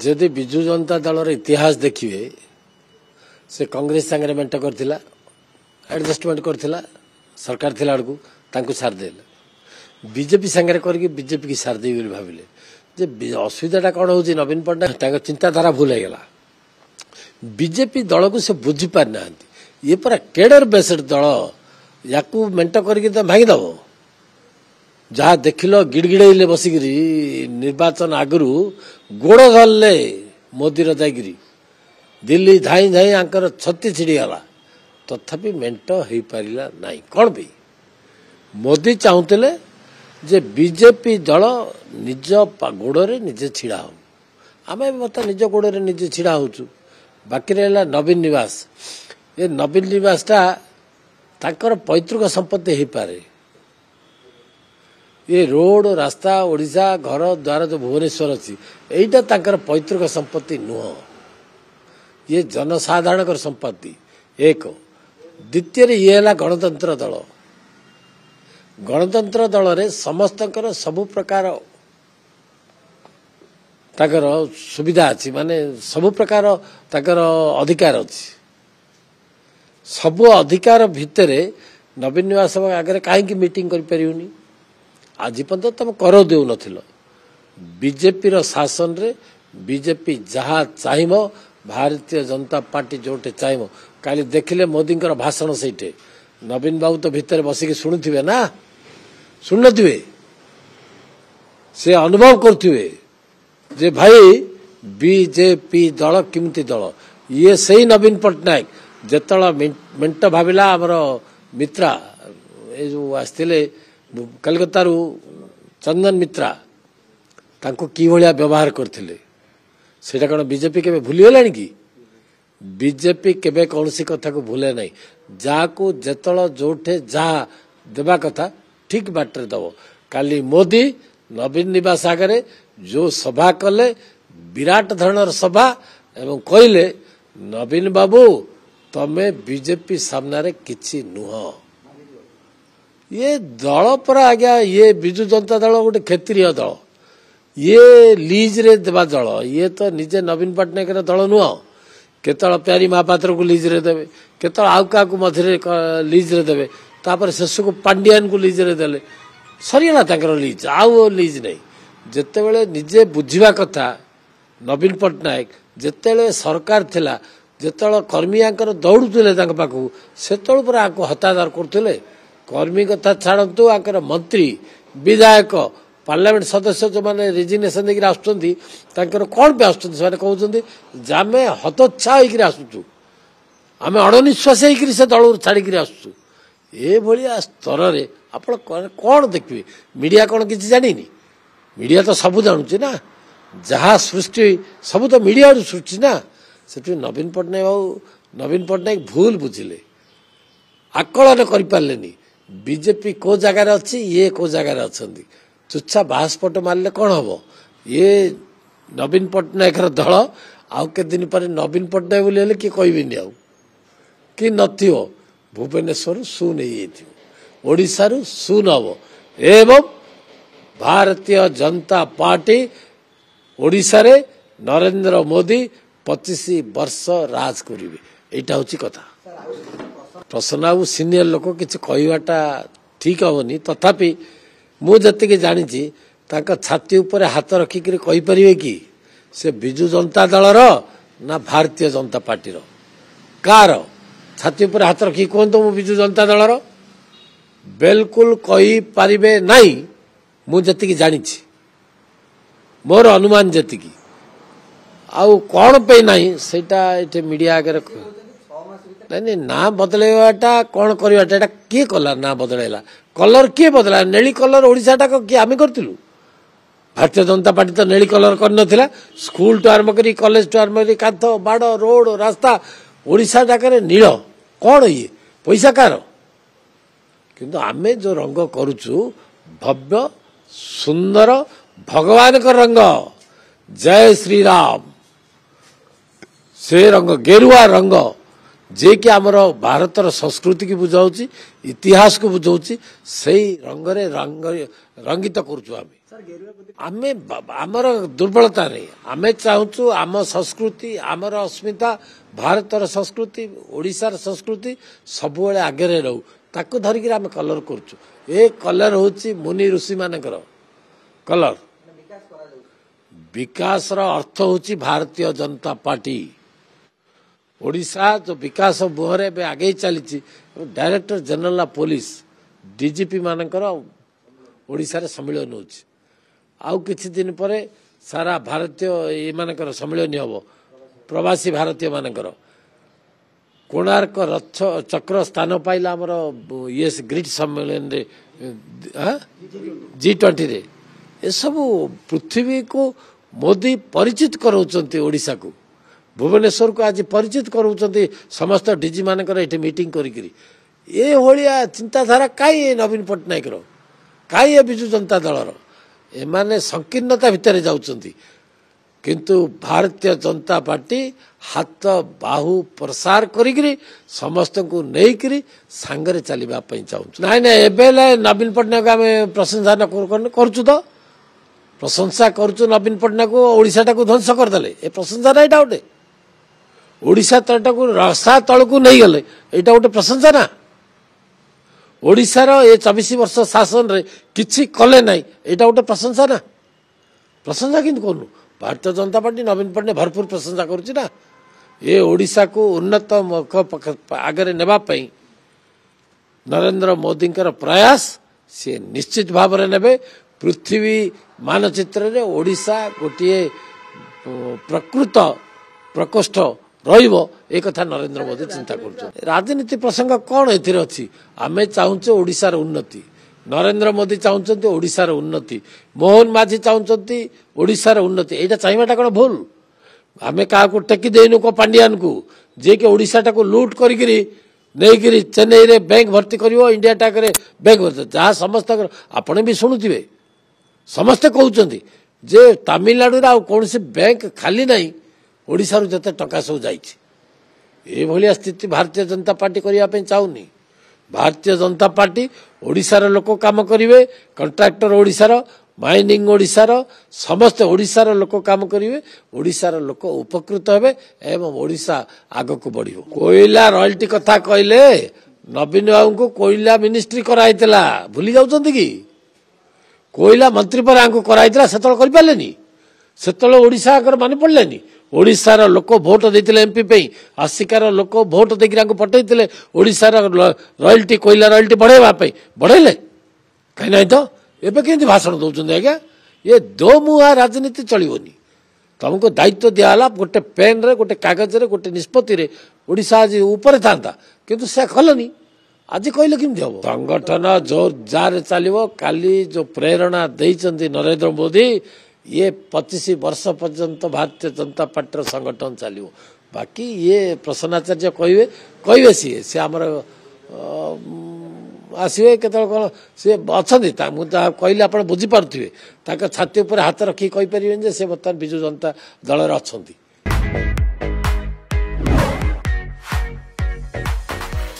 जदि विजु जनता दल इतिहास देखिए से कांग्रेस सांगे मेंट करथिला एडजस्टमेंट करथिला सरकार थिला को सारदे बीजेपी सांगे करके बीजेपी की सारदे भाविले जे असुविधाटा कौन हो नवीन पट्टनायक चिंताधारा भूल होगा बीजेपी दल को से बुझी पारि ना ये पूरा केडर बेस्ड दल या मेंट करके भांगीदब जहाँ देखिल गिड़गिड़े बसिक निर्वाचन आगु गोड़ धरले मोदी जाकि दिल्ली धाई धाई आंकर छत्ती छिड़गला तथापि मेंट हो पारा ना कौन भी मोदी चाहूले जे बीजेपी दल निज गोड़े निजे छिड़ा हो आम मत निज गोड़े निजे छिड़ा होचु बाकी रहा नवीन निवास ये नवीन निवासटा ताकर पैतृक संपत्ति हो पारे ये रोड रास्ता ओडिशा घर द्वार जो भुवनेश्वर अच्छी यहीटा ताकर पैतृक संपत्ति नुह ये जनसाधारण संपत्ति एक द्वितीय ये है गणतंत्र दल गणतंत्र दल रे समस्त सबु प्रकार ताकर सुविधा अच्छी माने सबु प्रकार ताकर अधिकार अच्छी सबु अधिकार भितर नवीन निवास आगे कहीं मीटिंग करें आज पर्यंत तुम कर दे नथिल बीजेपी शासन रे बीजेपी जहाँ चाहब भारतीय जनता पार्टी जोटे चाहब काली देखिले मोदी भाषण सहीटे नवीन बाबू तो भितर बसिक शुणुवे ना शुण थे से अनुभव करुवे जे भाई बीजेपी दल किमती दल ये सही नवीन पट्टनायक जेतला मेंट भाविला आमर मित्रा ये जो आसते कलकत्ता चंदन मित्रा तांको कि भाया व्यवहार करथिले सेटा कौन बीजेपी केबे भूलीगला कि बीजेपी केबे कौन सी कथा को भूले नहीं जहाँ जेतल जोठे जहाँ देवा कथा ठीक बाटर दब काली मोदी नवीन निवास आगे जो सभा कले विराट धरणर सभा एवं कहले नवीन बाबू तमे बीजेपी सामने किछि नुह ये दल पर आज्ञा ये बिजु जनता दल गोटे क्षेत्रीय दल ये लीज रे देवा दल ये तो निजे नवीन पट्टनायक दल नुह केतल प्यारी महापात्र को लीज रे देवे केतल आउ क्या मझे लीज रे देवे तापर शेष को पांडियान को लीज रे देले सरीगला तांकर लीज आउ लीज नहीं जेतेबेले निजे बुझिबा कथा नवीन पट्टनायक जेतेबेले सरकार थिला जेतेबेले कर्मी आंकर दौड़ुले तांक पाखु सेतेबेले पर आको हतादार करथुले कर्मी कथा छाड़तु आंकर मंत्री विधायक पार्लियामेंट सदस्य जो मैंने रिजिग्नेशन देकर आसुँच कौन पे आसुँच से कहते आमे हतोत्साह होकर आसुचु आम अणनिश्वास होकर से दल छाड़ी आसुचु ये स्तर रे आप कौन देखिए मीडिया कौन किसी जानी मीडिया तो सब जानूँ ना जहाँ सृष्टि सब तो मीडिया सृष्टि ना से नवीन पट्टनायक भूल बुझिले आकलन कर बीजेपी को जगार अच्छी ये को जगार अच्छा तुच्छा बासपट मारे कौन हम ये नवीन पट्टनायक दल आउ के दिन पर नवीन पट्टनायक बोले किए कहबी आउ कि नथिव भुवनेश्वर शून ओडिशा शून हम एवं भारतीय जनता पार्टी ओडिशा रे नरेंद्र मोदी 25 वर्ष राज करेंगे यहाँ हूँ कथा प्रसन्न बाबू सीनियर लोक किसी कहवाटा ठीक हेनी तथापि मुझे जानी छाती उपर हाथ रखिक कहीपर कि से बिजु जनता दल ना भारतीय जनता पार्टी कार छाती उपर हाथ रखिक कहतु मु बिजु जनता दल बिल्कुल कहीपर नाई मुझे जानी मोर अनुमान जी आउ कौन पे नहीं सेटा ये मीडिया आगे नहीं ना बदलवाटा कौन करवाटा किए कला ना बदलैला कलर किए बदला नेली कलर ओडिशाटा किए आम करूँ भारतीय जनता पार्टी तो नेली कलर कर स्कूल टू आरम्भ कर कॉलेज टू आरम्भ कर कांथ बाड़ रोड रास्ता ओडिशा जाकर नील कौन ये पैसा कार किंतु आमे जो रंग करुचु भव्य सुंदर भगवान का रंग जय श्री राम से रंग गेरुआ रंग जे कि आमर भारतर संस्कृति की बुझाऊँ इतिहास को बुझाऊँ से रंग रंगित करुचु आमे। आमे आमर दुर्बलता नहीं आमे चाहूँ आम संस्कृति आमर अस्मिता भारतर संस्कृति ओडिशार संस्कृति सब आगे रहू ताकू धरिक आम कलर करुचु ए कलर हूँ मुनि ऋषि मानकर कलर विकास अर्थ हूँ भारतीय जनता पार्टी ओडिशा जो विकास मुहर आगे चली director general of police DGP मानकर ओडिशा सम्मिलन हो आउ किछि दिन पर सारा भारतीय ये मानकर सम्मिलन हम प्रवासी भारतीय मानकर कोणार्क रथ चक्र स्थान पाइला आमर ये ग्रिड सम्मेलन रे G20 रे ए सब पृथ्वी को मोदी परिचित कराउछन्ती ओडिशा को भुवनेश्वर को आज परिचित कराउछन्ती समस्त डीजी मानकर एठी मीटिंग करिकरी ए होलिया चिंताधारा काई नवीन पट्टनायक रो काई बिजु जनता दल रो एमाने संकीर्णता भितर जाउछन्ती किंतु भारतीय जनता पार्टी हाथ बाहु प्रसार करिकरी समस्त को नेइकरी सांगरे चलिबा पई चाहू नाइ ना एबेले नवीन पट्टनायक आमे प्रशंसा न करछु तो प्रशंसा करछु नवीन पट्टनायक ओडिशा को ध्वंस कर देले ए प्रशंसा ना एटा उठे ओडिशा तळटा को रसा तळ को नहीं गले एटा उठे प्रशंसा ना ओडिशार ये 24 वर्ष शासन रे किछि कले नाही एटा उठे प्रशंसा ना प्रशंसा किंतु करनु भारतीय जनता पार्टी नवीन पट्टनायक भरपूर प्रशंसा करुछि ना ये ओडिशा को उन्नत आगे नेबा पई नरेंद्र मोदी प्रयास से निश्चित भाव में नेबे पृथ्वी मानचित्र रे ओडिशा गोटे प्रकृत प्रकोष्ठ रहिबो एक कथा नरेंद्र मोदी चिंता कर राजनीति प्रसंग कौन एथिरे अछि आमे चाहूचे ओडिशार उन्नति नरेंद्र मोदी चाहूचंती ओडिशार उन्नति मोहन माझी चाहूचंती ओडिशार उन्नति एटा चाहिबाटा कोन भूल आमे का को टेकी देनु को पांडियान को जे के ओडिशाटा को लूट करिकरी नेइकरी चेन्नई रे बैंक भर्ती करिवो इंडिया टाकरे बैंक भर्ती जहाँ समस्त आपण भी शुणुथिबे समस्त कहउचंती जे तमिलनाडु रा कौन से बैंक खाली नहीं ओडिशारु जते टका सब जाइछि ए भलिया स्थिति भारतीय जनता पार्टी करिया पे चाहुनी भारतीय जनता पार्टी ओडिशार लोक काम करिवे कंट्राक्टर ओडिशार माइनिंग ओडिशार समस्त ओडिशार लोक काम करिवे ओडिशार लोक उपकृत हेबे एवं ओडिशा आग को बढ़ियो कोयला रॉयल्टी कथा कहले नवीन बाबू को कोयला मिनिस्ट्री कराइतला भूली जाउचंती कि कोयला मंत्री पर आंको कराइतला सेतल करि पालेनी सेतल ओडिशा आगर माने पड़लेनी ओडिशार लोक भोट देइतिले एमपी पे आसिकार लोक भोट देकी पठेइतिले ओडिशार रॉयल्टी कोयला रॉयल्टी बढ़ेवा पे बढ़ेले कहीं नहीं तो एबे केंति भाषण दउछन आज्ञा ये दो मुहा राजनीति चलिबोनी तुमको दायित्व दियाला गोटे पेन रे गोटे कागज रे गोटे निष्पत्ति रे ओडिशा आज ऊपर थांता किंतु से कलनी आज कहले केमति हबो संगठन जोर जार चलिबो काली जो प्रेरणा देइचंती नरेंद्र मोदी ये 25 वर्ष पर्यंत भारतीय जनता पार्टी संगठन चलो बाकी ये प्रसन्नाचार्य कहे सी आमर आसवे के सी अच्छा मुझे कहले आप बुझीपे छाती उपर हाथ रखी कहीपर से बर्तमान विजु जनता दल अच्छा।